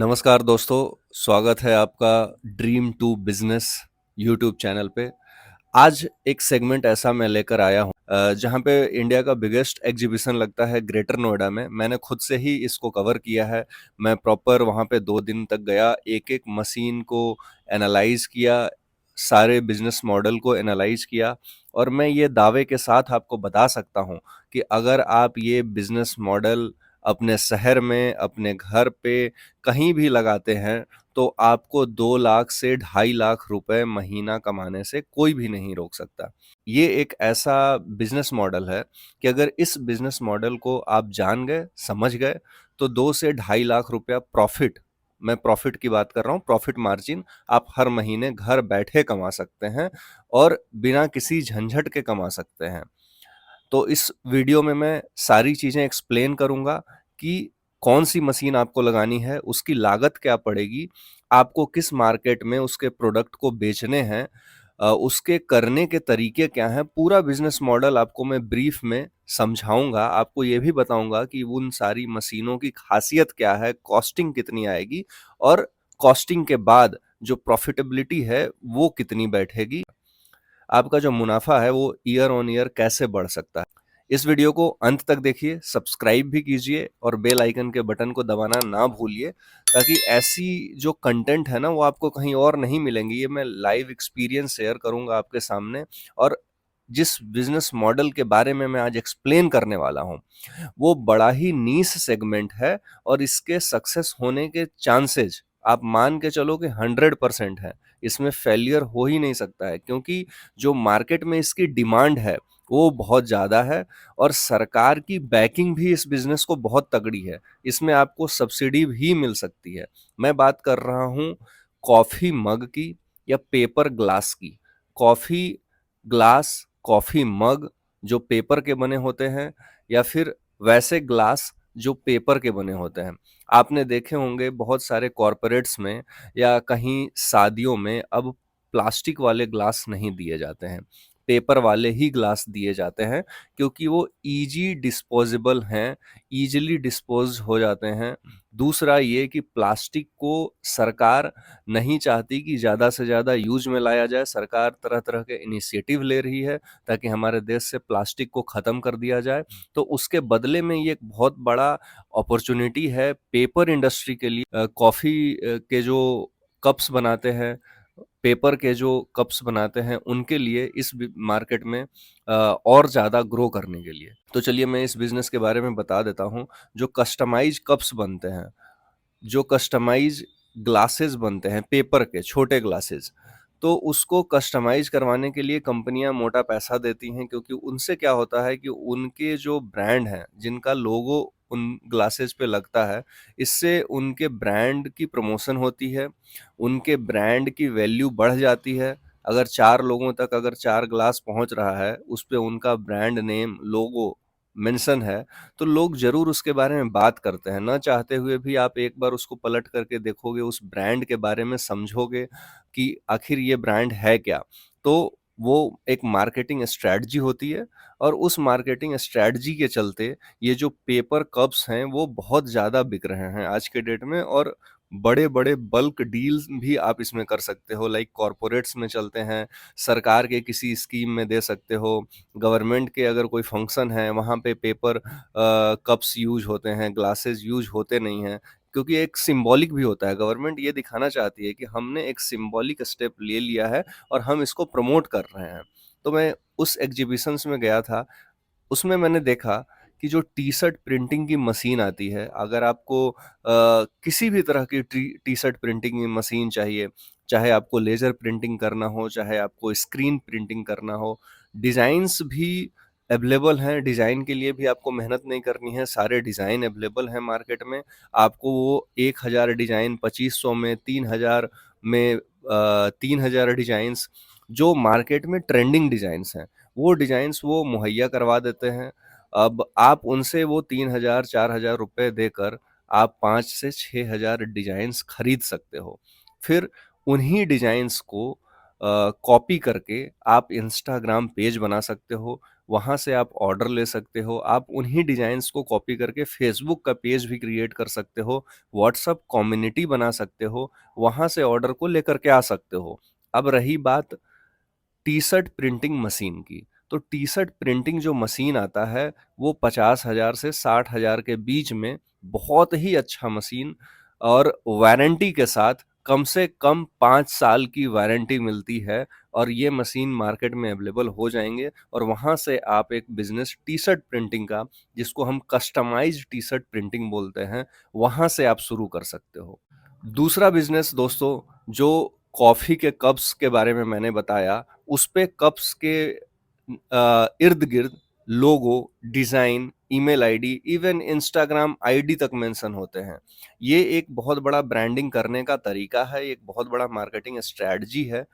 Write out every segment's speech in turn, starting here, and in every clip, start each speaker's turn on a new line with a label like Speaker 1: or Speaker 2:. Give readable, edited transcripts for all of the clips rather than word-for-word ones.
Speaker 1: नमस्कार दोस्तों, स्वागत है आपका dream to business YouTube channel पे। आज एक सेगमेंट ऐसा मैं लेकर आया हूँ जहाँ पे इंडिया का बिगेस्ट एग्जीबिशन लगता है ग्रेटर नोएडा में। मैंने खुद से ही इसको कवर किया है। मैं प्रॉपर वहाँ पे 2 दिन तक गया, एक एक मशीन को एनालाइज किया, सारे बिजनेस मॉडल को एनालाइज किया, और मैं ये दावे के साथ आपको बता सकता हूँ कि अगर आप ये बिजनेस मॉडल अपने शहर में, अपने घर पे कहीं भी लगाते हैं, तो आपको 2 लाख से 2.5 लाख रुपए महीना कमाने से कोई भी नहीं रोक सकता। ये एक ऐसा बिजनेस मॉडल है कि अगर इस बिजनेस मॉडल को आप जान गए, समझ गए, तो 2 से 2.5 लाख रुपया प्रॉफिट, मैं प्रॉफिट की बात कर रहा हूँ, प्रॉफिट मार्जिन आप हर महीने घर बैठे कमा सकते हैं और बिना किसी झंझट के कमा सकते हैं। तो इस वीडियो में मैं सारी चीज़ें एक्सप्लेन करूँगा कि कौन-सी मशीन आपको लगानी है, उसकी लागत क्या पड़ेगी, आपको किस मार्केट में उसके प्रोडक्ट को बेचने हैं, उसके करने के तरीके क्या हैं, पूरा बिज़नेस मॉडल आपको मैं ब्रीफ में समझाऊँगा। आपको ये भी बताऊँगा कि उन सारी मशीनों की खासियत क्या है, कॉस्टिंग कितनी आएगी और कॉस्टिंग के बाद जो प्रॉफिटेबिलिटी है, वो कितनी बैठेगी। आपका जो मुनाफा है वो ईयर ऑन ईयर कैसे बढ़ सकता है। इस वीडियो को अंत तक देखिए, सब्सक्राइब भी कीजिए और बेल आइकन के बटन को दबाना ना भूलिए, ताकि ऐसी जो कंटेंट है ना वो आपको कहीं और नहीं मिलेंगी। ये मैं लाइव एक्सपीरियंस शेयर करूंगा आपके सामने, और जिस बिजनेस मॉडल के बारे में मैं आज एक्सप्लेन करने वाला हूँ वो बड़ा ही नीश सेगमेंट है, और इसके सक्सेस होने के चांसेज आप मान के चलो कि 100% है। इसमें फेलियर हो ही नहीं सकता है, क्योंकि जो मार्केट में इसकी डिमांड है वो बहुत ज़्यादा है, और सरकार की बैकिंग भी इस बिजनेस को बहुत तगड़ी है। इसमें आपको सब्सिडी भी मिल सकती है। मैं बात कर रहा हूँ कॉफ़ी मग की या पेपर ग्लास की। कॉफ़ी ग्लास, कॉफ़ी मग जो पेपर के बने होते हैं, या फिर वैसे ग्लास जो पेपर के बने होते हैं। आपने देखे होंगे बहुत सारे कॉरपोरेट्स में या कहीं शादियों में अब प्लास्टिक वाले ग्लास नहीं दिए जाते हैं, पेपर वाले ही ग्लास दिए जाते हैं, क्योंकि वो ईजी डिस्पोजेबल हैं, ईजिली डिस्पोज हो जाते हैं। दूसरा ये कि प्लास्टिक को सरकार नहीं चाहती कि ज़्यादा से ज़्यादा यूज में लाया जाए। सरकार तरह तरह के इनिशिएटिव ले रही है ताकि हमारे देश से प्लास्टिक को ख़त्म कर दिया जाए। तो उसके बदले में ये एक बहुत बड़ा अपॉर्चुनिटी है पेपर इंडस्ट्री के लिए। कॉफ़ी के जो कप्स बनाते हैं, पेपर के जो कप्स बनाते हैं, उनके लिए इस मार्केट में और ज़्यादा ग्रो करने के लिए। तो चलिए मैं इस बिजनेस के बारे में बता देता हूँ। जो कस्टमाइज कप्स बनते हैं, जो कस्टमाइज ग्लासेस बनते हैं पेपर के छोटे ग्लासेस, तो उसको कस्टमाइज करवाने के लिए कंपनियां मोटा पैसा देती हैं, क्योंकि उनसे क्या होता है कि उनके जो ब्रांड हैं, जिनका लोगो उन ग्लासेस पे लगता है, इससे उनके ब्रांड की प्रमोशन होती है, उनके ब्रांड की वैल्यू बढ़ जाती है। अगर 4 लोगों तक अगर 4 ग्लास पहुंच रहा है, उस पे उनका ब्रांड नेम, लोगो मेंशन है, तो लोग ज़रूर उसके बारे में बात करते हैं। ना चाहते हुए भी आप एक बार उसको पलट करके देखोगे, उस ब्रांड के बारे में समझोगे कि आखिर ये ब्रांड है क्या। तो वो एक मार्केटिंग स्ट्रैटेजी होती है, और उस मार्केटिंग स्ट्रैटेजी के चलते ये जो पेपर कप्स हैं वो बहुत ज़्यादा बिक रहे हैं आज के डेट में, और बड़े-बड़े बल्क डील्स भी आप इसमें कर सकते हो। लाइक कॉर्पोरेट्स में चलते हैं, सरकार के किसी स्कीम में दे सकते हो, गवर्नमेंट के अगर कोई फंक्शन है वहाँ पे पेपर कप्स यूज होते हैं, ग्लासेस यूज होते नहीं हैं, क्योंकि एक सिंबॉलिक भी होता है। गवर्नमेंट ये दिखाना चाहती है कि हमने एक सिंबॉलिक स्टेप ले लिया है और हम इसको प्रमोट कर रहे हैं। तो मैं उस एग्जीबिशंस में गया था, उसमें मैंने देखा कि जो टी-शर्ट प्रिंटिंग की मशीन आती है, अगर आपको किसी भी तरह की टी-शर्ट प्रिंटिंग की मशीन चाहिए, चाहे आपको लेज़र प्रिंटिंग करना हो, चाहे आपको स्क्रीन प्रिंटिंग करना हो, डिज़ाइन्स भी अवेलेबल हैं, डिज़ाइन के लिए भी आपको मेहनत नहीं करनी है, सारे डिज़ाइन अवेलेबल हैं मार्केट में। आपको वो 1000 डिज़ाइन 2500 में, 3000 में, 3000 डिज़ाइन्स जो मार्केट में ट्रेंडिंग डिज़ाइन्स हैं, वो डिज़ाइन्स वो मुहैया करवा देते हैं। अब आप उनसे वो 3000 4000 रुपए देकर आप 5 से 6000 डिज़ाइन्स खरीद सकते हो। फिर उन्हीं डिज़ाइन्स को कॉपी करके आप इंस्टाग्राम पेज बना सकते हो, वहाँ से आप ऑर्डर ले सकते हो, आप उन्हीं डिज़ाइन्स को कॉपी करके फेसबुक का पेज भी क्रिएट कर सकते हो, व्हाट्सएप कम्युनिटी बना सकते हो, वहाँ से ऑर्डर को लेकर के आ सकते हो। अब रही बात टी-शर्ट प्रिंटिंग मशीन की, तो टी-शर्ट प्रिंटिंग जो मशीन आता है, वो 50,000 से 60,000 के बीच में बहुत ही अच्छा मशीन और वारंटी के साथ कम से कम 5 साल की वारंटी मिलती है और ये मशीन मार्केट में अवेलेबल हो जाएँगे और वहाँ से आप एक बिज़नेस टी-शर्ट प्रिंटिंग का, जिसको हम कस्टमाइज़्ड टी-शर्ट प्रिंटिंग बोलते हैं, वहाँ से आप शुरू कर सकते हो। दूसरा बिज़नेस दोस्तों, जो कॉफ़ी के कप्स के बारे में मैंने बताया, उसपे कप्स के इर्द-गिर्द logo, design, email ID, even Instagram ID तक मेंशन होते हैं। ये एक बहुत बड़ा ब्रांडिंग करने का तरीका है, एक बहुत बड़ा मार्केटिंग स्ट्रैटेजी है।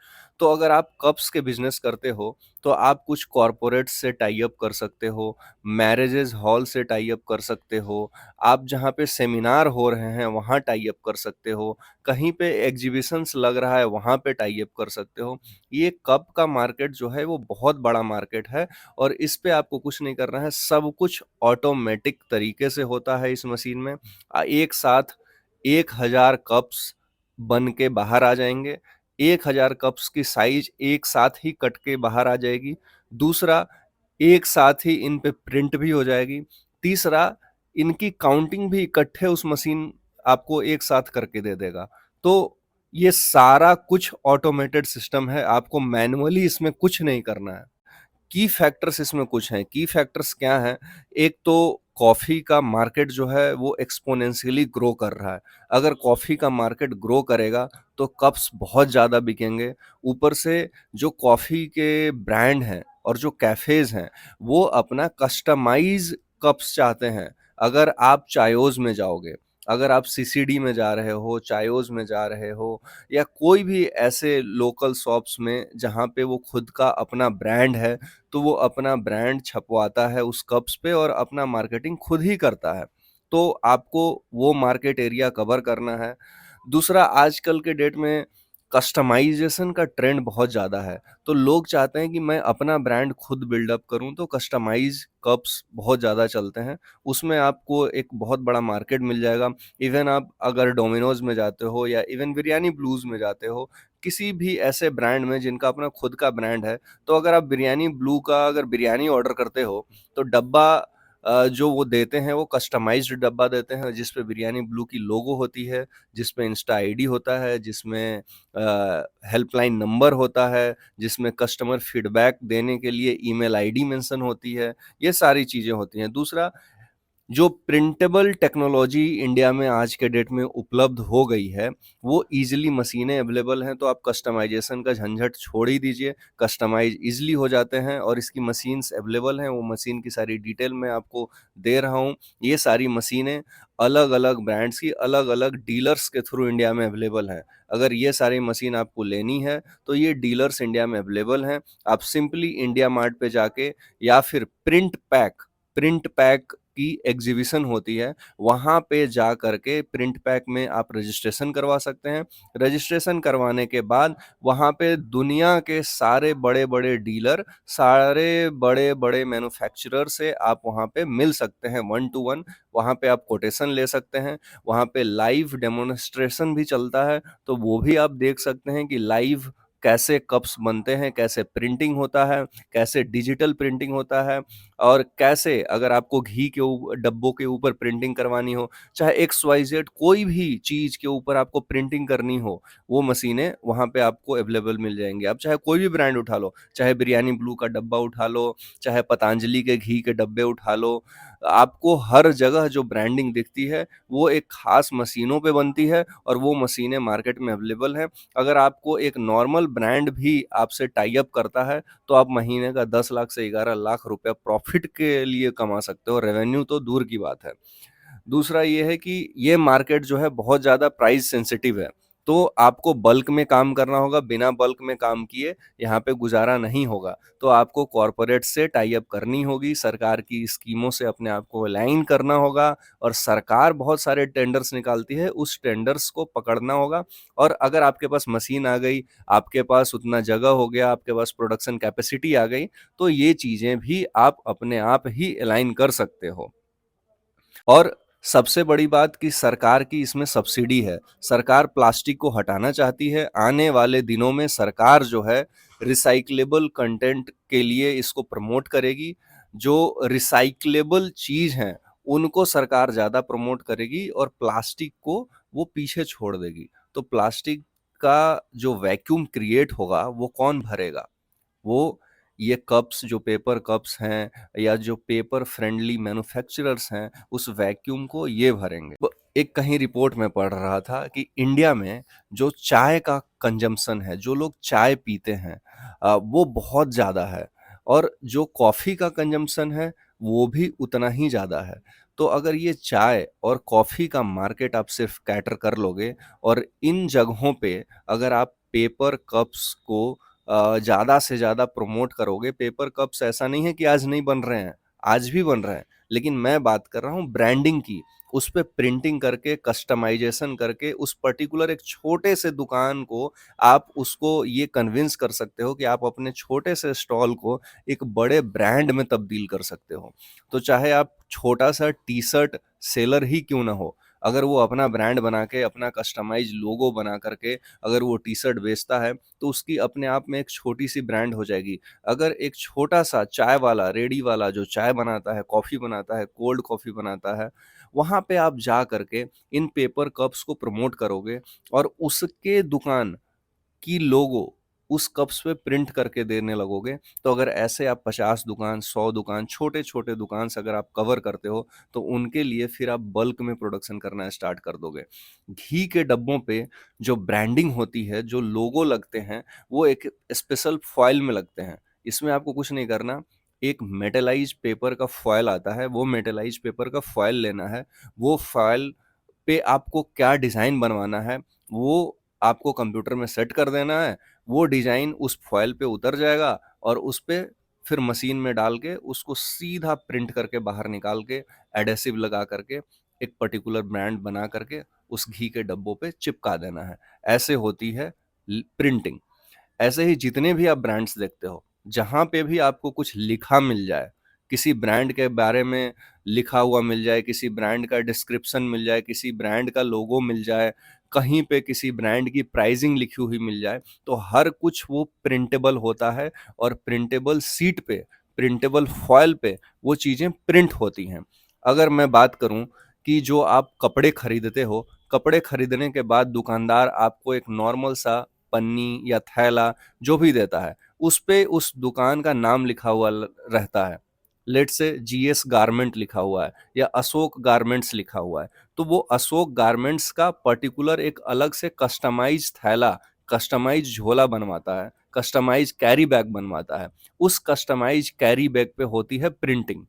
Speaker 1: तो अगर आप कप्स के बिज़नेस करते हो, तो आप कुछ कॉर्पोरेट्स से टाई अप कर सकते हो, मैरेजेज़ हॉल से टाई अप कर सकते हो, आप जहाँ पे सेमिनार हो रहे हैं, वहाँ टाई अप कर सकते हो, कहीं पे एग्ज़िबिशन्स लग रहा है, वहाँ पे टाई अप कर सकते हो। ये कप का मार्केट जो है वो बहुत बड़ा मार्केट है और इस पे आपको कुछ नहीं करना है, सब कुछ ऑटोमेटिक तरीके से होता है इस मशीन में। एक साथ 1000 कप्स बन के बाहर आ जाएँगे, 1000 कप्स की साइज़ एक साथ ही कट के बाहर आ जाएगी। दूसरा, एक साथ ही इन पे प्रिंट भी हो जाएगी। तीसरा, इनकी काउंटिंग भी इकट्ठे उस मशीन आपको एक साथ करके दे देगा। तो ये सारा कुछ ऑटोमेटेड सिस्टम है, आपको मैनुअली इसमें कुछ नहीं करना है। की फैक्टर्स इसमें कुछ हैं, की फैक्टर्स क्या हैं? एक तो कॉफ़ी का मार्केट जो है वो एक्स्पोनेंशियली ग्रो कर रहा है। अगर कॉफ़ी का मार्केट ग्रो करेगा तो कप्स बहुत ज़्यादा बिकेंगे। ऊपर से जो कॉफ़ी के ब्रांड हैं और जो कैफ़ेज़ हैं, वो अपना कस्टमाइज़ कप्स चाहते हैं। अगर आप चायोज़ में जाओगे, अगर आप सीसीडी में जा रहे हो, चायोज़ में जा रहे हो या कोई भी ऐसे लोकल शॉप्स में जहाँ पे वो खुद का अपना ब्रांड है, तो वो अपना ब्रांड छपवाता है उस कप्स पे और अपना मार्केटिंग खुद ही करता है। तो आपको वो मार्केट एरिया कवर करना है। दूसरा, आजकल के डेट में कस्टमाइज़ेशन का ट्रेंड बहुत ज़्यादा है। तो लोग चाहते हैं कि मैं अपना ब्रांड खुद बिल्ड अप करूँ, तो कस्टमाइज़ कप्स बहुत ज़्यादा चलते हैं। उसमें आपको एक बहुत बड़ा मार्केट मिल जाएगा। इवन आप अगर डोमिनोज़ में जाते हो या इवन बिरयानी ब्लूज़ में जाते हो, किसी भी ऐसे ब्रांड में जिनका अपना खुद का ब्रांड है, तो अगर आप बिरयानी ब्लू का अगर बिरयानी ऑर्डर करते हो, तो डब्बा जो वो देते हैं वो कस्टमाइज़्ड डब्बा देते हैं जिस पे बिरयानी ब्लू की लोगो होती है, जिसमें इंस्टा आईडी होता है, जिसमें हेल्पलाइन नंबर होता है, जिसमें कस्टमर फीडबैक देने के लिए ईमेल आईडी मेंशन होती है, ये सारी चीज़ें होती हैं। दूसरा, जो प्रिंटेबल टेक्नोलॉजी इंडिया में आज के डेट में उपलब्ध हो गई है, वो ईज़िली मशीनें अवेलेबल हैं, तो आप कस्टमाइज़ेशन का झंझट छोड़ ही दीजिए, कस्टमाइज़ ईज़िली हो जाते हैं और इसकी मशीन्स अवेलेबल हैं, वो मशीन की सारी डिटेल मैं आपको दे रहा हूँ। ये सारी मशीनें अलग-अलग ब्रांड्स की अलग-अलग डीलर्स के थ्रू इंडिया में अवेलेबल हैं। अगर ये सारी मशीन आपको लेनी है, तो ये डीलर्स इंडिया में अवेलेबल हैं। आप सिंपली इंडिया मार्ट पे जाके या फिर प्रिंट पैक की एग्ज़िबिशन होती है, वहाँ पे जा कर के प्रिंट पैक में आप रजिस्ट्रेशन करवा सकते हैं। रजिस्ट्रेशन करवाने के बाद वहाँ पे दुनिया के सारे बड़े-बड़े डीलर, सारे बड़े-बड़े मैन्युफैक्चरर से आप वहाँ पे मिल सकते हैं वन टू वन। वहाँ पे आप कोटेशन ले सकते हैं, वहाँ पे लाइव डेमोंस्ट्रेशन भी चलता है, तो वो भी आप देख सकते हैं कि लाइव कैसे कप्स बनते हैं, कैसे प्रिंटिंग होता है, कैसे डिजिटल प्रिंटिंग होता है और कैसे अगर आपको घी के डब्बों के ऊपर प्रिंटिंग करवानी हो, चाहे एक्स वाई जेड कोई भी चीज़ के ऊपर आपको प्रिंटिंग करनी हो, वो मशीनें वहाँ पे आपको अवेलेबल मिल जाएँगी। आप चाहे कोई भी ब्रांड उठा लो, चाहे बिरयानी ब्लू का डब्बा उठा लो, चाहे पतंजलि के घी के डब्बे उठा लो, आपको हर जगह जो ब्रांडिंग दिखती है, वो एक ख़ास मशीनों पे बनती है और वो मशीनें मार्केट में अवेलेबल हैं। अगर आपको एक नॉर्मल ब्रांड भी आपसे टाई अप करता है, तो आप महीने का 10 लाख से 11 लाख रुपया प्रॉफ़िट के लिए कमा सकते हो, रेवेन्यू तो दूर की बात है। दूसरा ये है कि ये मार्केट जो है बहुत ज़्यादा प्राइस सेंसिटिव है। तो आपको बल्क में काम करना होगा, बिना बल्क में काम किए यहाँ पे गुजारा नहीं होगा। तो आपको कॉरपोरेट से टाई अप करनी होगी, सरकार की स्कीमों से अपने आप को अलाइन करना होगा और सरकार बहुत सारे टेंडर्स निकालती है, उस टेंडर्स को पकड़ना होगा। और अगर आपके पास मशीन आ गई, आपके पास उतना जगह हो गया, आपके पास प्रोडक्शन कैपेसिटी आ गई, तो ये चीज़ें भी आप अपने आप ही अलाइन कर सकते हो। और सबसे बड़ी बात कि सरकार की इसमें सब्सिडी है। सरकार प्लास्टिक को हटाना चाहती है। आने वाले दिनों में सरकार जो है रिसाइक्लेबल कंटेंट के लिए इसको प्रमोट करेगी। जो रिसाइक्लेबल चीज़ हैं, उनको सरकार ज़्यादा प्रमोट करेगी और प्लास्टिक को वो पीछे छोड़ देगी। तो प्लास्टिक का जो वैक्यूम क्रिएट होगा, वो कौन भरेगा? वो ये कप्स, जो पेपर कप्स हैं या जो पेपर फ्रेंडली मैन्युफैक्चरर्स हैं, उस वैक्यूम को ये भरेंगे। एक कहीं रिपोर्ट में पढ़ रहा था कि इंडिया में जो चाय का कंजम्पशन है, जो लोग चाय पीते हैं, वो बहुत ज़्यादा है और जो कॉफ़ी का कंजम्पशन है, वो भी उतना ही ज़्यादा है। तो अगर ये चाय और कॉफ़ी का मार्केट आप सिर्फ कैटर कर लोगे और इन जगहों पे अगर आप पेपर कप्स को ज़्यादा से ज़्यादा प्रमोट करोगे। पेपर कप्स ऐसा नहीं है कि आज नहीं बन रहे हैं, आज भी बन रहे हैं, लेकिन मैं बात कर रहा हूँ ब्रांडिंग की। उस पे प्रिंटिंग करके, कस्टमाइज़ेशन करके उस पर्टिकुलर एक छोटे से दुकान को आप उसको ये कन्विंस कर सकते हो कि आप अपने छोटे से स्टॉल को एक बड़े ब्रांड में तब्दील कर सकते हो। तो चाहे आप छोटा-सा टी-शर्ट सेलर ही क्यों ना हो, अगर वो अपना ब्रांड बना के, अपना कस्टमाइज़ लोगो बना कर के अगर वो टी-शर्ट बेचता है, तो उसकी अपने आप में एक छोटी-सी ब्रांड हो जाएगी। अगर एक छोटा-सा चाय वाला, रेहड़ी वाला जो चाय बनाता है, कॉफ़ी बनाता है, कोल्ड कॉफ़ी बनाता है, वहाँ पे आप जा कर के इन पेपर कप्स को प्रमोट करोगे और उसके दुकान की लोगो उस कप्स पे प्रिंट करके देने लगोगे, तो अगर ऐसे आप 50 दुकान, 100 दुकान, छोटे-छोटे दुकान से अगर आप कवर करते हो, तो उनके लिए फिर आप बल्क में प्रोडक्शन करना स्टार्ट कर दोगे। घी के डब्बों पे जो ब्रांडिंग होती है, जो लोगो लगते हैं, वो एक स्पेशल फॉइल में लगते हैं। इसमें आपको कुछ नहीं करना, एक मेटलाइज़्ड पेपर का फॉइल आता है, वो मेटलाइज़्ड पेपर का फॉइल लेना है, वो फॉइल पे आपको क्या डिज़ाइन बनवाना है, वो आपको कंप्यूटर में सेट कर देना है, वो डिज़ाइन उस फ़ॉइल पे उतर जाएगा और उस पे फिर मशीन में डाल के उसको सीधा प्रिंट करके बाहर निकाल के एडहेसिव लगा करके एक पर्टिकुलर ब्रांड बना करके उस घी के डब्बों पे चिपका देना है। ऐसे होती है प्रिंटिंग। ऐसे ही जितने भी आप ब्रांड्स देखते हो, जहाँ पे भी आपको कुछ लिखा मिल जाए, किसी ब्रांड के बारे में लिखा हुआ मिल जाए, किसी ब्रांड का डिस्क्रिप्शन मिल जाए, किसी ब्रांड का लोगो मिल जाए, कहीं पे किसी ब्रांड की प्राइसिंग लिखी हुई मिल जाए, तो हर कुछ वो प्रिंटेबल होता है और प्रिंटेबल शीट पे, प्रिंटेबल फॉइल पे वो चीज़ें प्रिंट होती हैं। अगर मैं बात करूँ कि जो आप कपड़े खरीदते हो, कपड़े खरीदने के बाद दुकानदार आपको एक नॉर्मल सा पन्नी या थैला जो भी देता है, उस पे उस दुकान का नाम लिखा हुआ रहता है। लेट्स से जीएस गारमेंट लिखा हुआ है या अशोक गारमेंट्स लिखा हुआ है, तो वो अशोक गारमेंट्स का पर्टिकुलर एक अलग से कस्टमाइज थैला, कस्टमाइज झोला बनवाता है, कस्टमाइज कैरी बैग बनवाता है। उस कस्टमाइज कैरी बैग पे होती है प्रिंटिंग।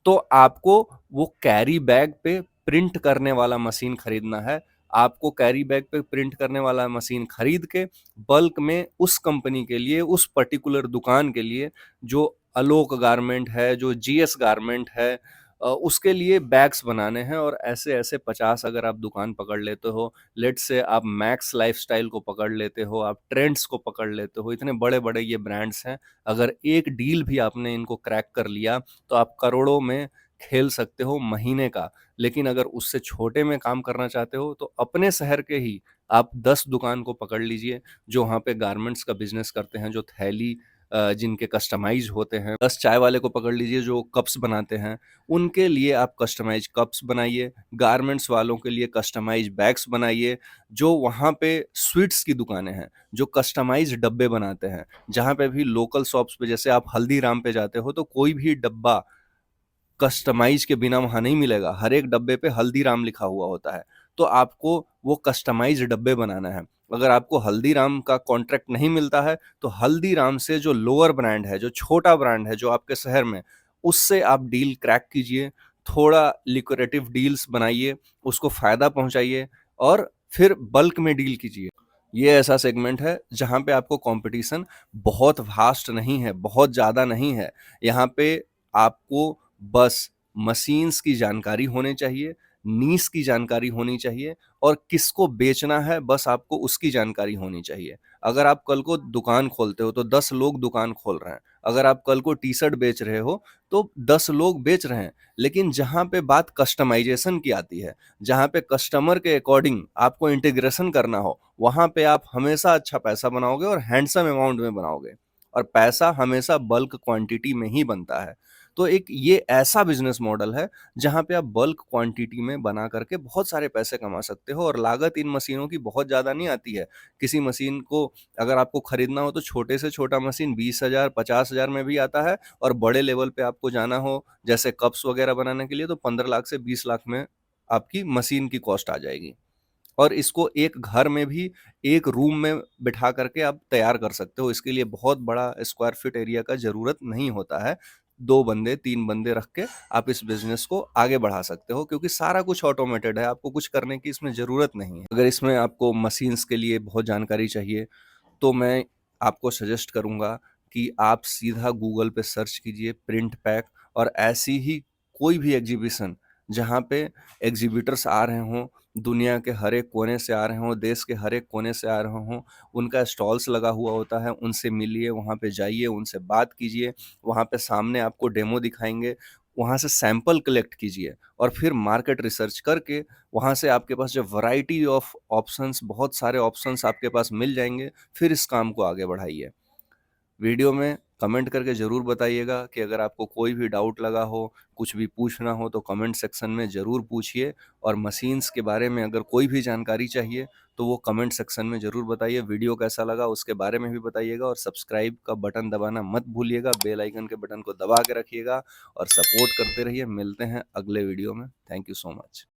Speaker 1: तो आपको वो कैरी बैग पे प्रिंट करने वाला मशीन खरीदना है। आपको कैरी बैग पे प्रिंट करने वाला मशीन खरीद के बल्क में उस कंपनी के लिए, उस पर्टिकुलर दुकान के लिए, जो आलोक गारमेंट है, जो जीएस गारमेंट है, उसके लिए बैग्स बनाने हैं और ऐसे-ऐसे 50 अगर आप दुकान पकड़ लेते हो, लेट्स से आप मैक्स लाइफ़स्टाइल को पकड़ लेते हो, आप ट्रेंड्स को पकड़ लेते हो, इतने बड़े-बड़े ये ब्रांड्स हैं। अगर एक डील भी आपने इनको क्रैक कर लिया, तो आप करोड़ों में खेल सकते हो महीने का। लेकिन अगर उससे छोटे में काम करना चाहते हो, तो अपने शहर के ही आप 10 दुकान को पकड़ लीजिए, जो वहाँ पे गारमेंट्स का बिज़नेस करते हैं, जो थैली जिनके कस्टमाइज़ होते हैं। 10 चाय वाले को पकड़ लीजिए जो कप्स बनाते हैं, उनके लिए आप कस्टमाइज़ कप्स बनाइए, गारमेंट्स वालों के लिए कस्टमाइज़ बैग्स बनाइए, जो वहाँ पे स्वीट्स की दुकानें हैं, जो कस्टमाइज़ डब्बे बनाते हैं, जहाँ पे भी लोकल शॉप्स पे जैसे आप हल्दीराम पे जाते हो, तो कोई भी डब्बा कस्टमाइज़ के बिना वहाँ नहीं मिलेगा, हर एक डब्बे पे हल्दीराम लिखा हुआ होता है। तो आपको वो कस्टमाइज़्ड डब्बे बनाना है। अगर आपको हल्दीराम का कॉन्ट्रैक्ट नहीं मिलता है, तो हल्दीराम से जो लोअर ब्रांड है, जो छोटा ब्रांड है, जो आपके शहर में, उससे आप डील क्रैक कीजिए, थोड़ा ल्यूक्रेटिव डील्स बनाइए, उसको फ़ायदा पहुँचाइए और फिर बल्क में डील कीजिए। ये ऐसा सेगमेंट है जहाँ पे आपको कॉम्पिटिशन बहुत वास्ट नहीं है, बहुत ज़्यादा नहीं है। यहाँ पे आपको बस मशीन्स की जानकारी होनी चाहिए, नीश की जानकारी होनी चाहिए और किसको बेचना है बस आपको उसकी जानकारी होनी चाहिए। अगर आप कल को दुकान खोलते हो तो 10 लोग दुकान खोल रहे हैं। अगर आप कल को टी-शर्ट बेच रहे हो तो 10 लोग बेच रहे हैं। लेकिन जहाँ पे बात कस्टमाइज़ेशन की आती है, जहाँ पे कस्टमर के अकॉर्डिंग आपको इंटीग्रेशन करना हो, वहाँ पे आप हमेशा अच्छा पैसा बनाओगे और हैंडसम अमाउंट में बनाओगे। और पैसा हमेशा बल्क क्वांटिटी में ही बनता है। तो एक ये ऐसा बिज़नेस मॉडल है, जहाँ पे आप बल्क क्वांटिटी में बना करके बहुत सारे पैसे कमा सकते हो और लागत इन मशीनों की बहुत ज़्यादा नहीं आती है। किसी मशीन को अगर आपको खरीदना हो तो छोटे से छोटा मशीन 20,000 50,000 में भी आता है और बड़े लेवल पे आपको जाना हो, जैसे कप्स वगैरह बनाने के लिए तो 15 लाख से 20 लाख में आपकी मशीन की कॉस्ट आ जाएगी। और इसको एक घर में भी एक रूम में बिठा करके आप तैयार कर सकते हो। इसके लिए बहुत बड़ा स्क्वायर फीट एरिया का ज़रूरत नहीं होता है। 2 बंदे, 3 बंदे रख के आप इस बिज़नेस को आगे बढ़ा सकते हो क्योंकि सारा कुछ ऑटोमेटेड है, आपको कुछ करने की इसमें ज़रूरत नहीं है। अगर इसमें आपको मशीन्स के लिए बहुत जानकारी चाहिए, तो मैं आपको सजेस्ट करूँगा कि आप सीधा गूगल पे सर्च कीजिए प्रिंट पैक और ऐसी ही कोई भी एग्ज़िबिशन जहाँ पे एग्ज़िबिटर्स आ रहे हों, दुनिया के हर एक कोने से आ रहे हों, देश के हर एक कोने से आ रहे हों, उनका स्टॉल्स लगा हुआ होता है, उनसे मिलिए, वहाँ पे जाइए, उनसे बात कीजिए, वहाँ पे सामने आपको डेमो दिखाएँगे, वहाँ से सैंपल कलेक्ट कीजिए और फिर मार्केट रिसर्च करके वहाँ से आपके पास जब वैरायटी ऑफ ऑप्शंस बहुत सारे ऑप्शंस आपके पास मिल जाएँगे, फिर इस काम को आगे बढ़ाइए। वीडियो में कमेंट करके ज़रूर बताइएगा कि अगर आपको कोई भी डाउट लगा हो, कुछ भी पूछना हो तो कमेंट सेक्शन में ज़रूर पूछिए और मशीन्स के बारे में अगर कोई भी जानकारी चाहिए, तो वो कमेंट सेक्शन में ज़रूर बताइए। वीडियो कैसा लगा उसके बारे में भी बताइएगा और सब्सक्राइब का बटन दबाना मत भूलिएगा, बेल आइकन के बटन को दबा के रखिएगा और सपोर्ट करते रहिए। मिलते हैं अगले वीडियो में। Thank you so much.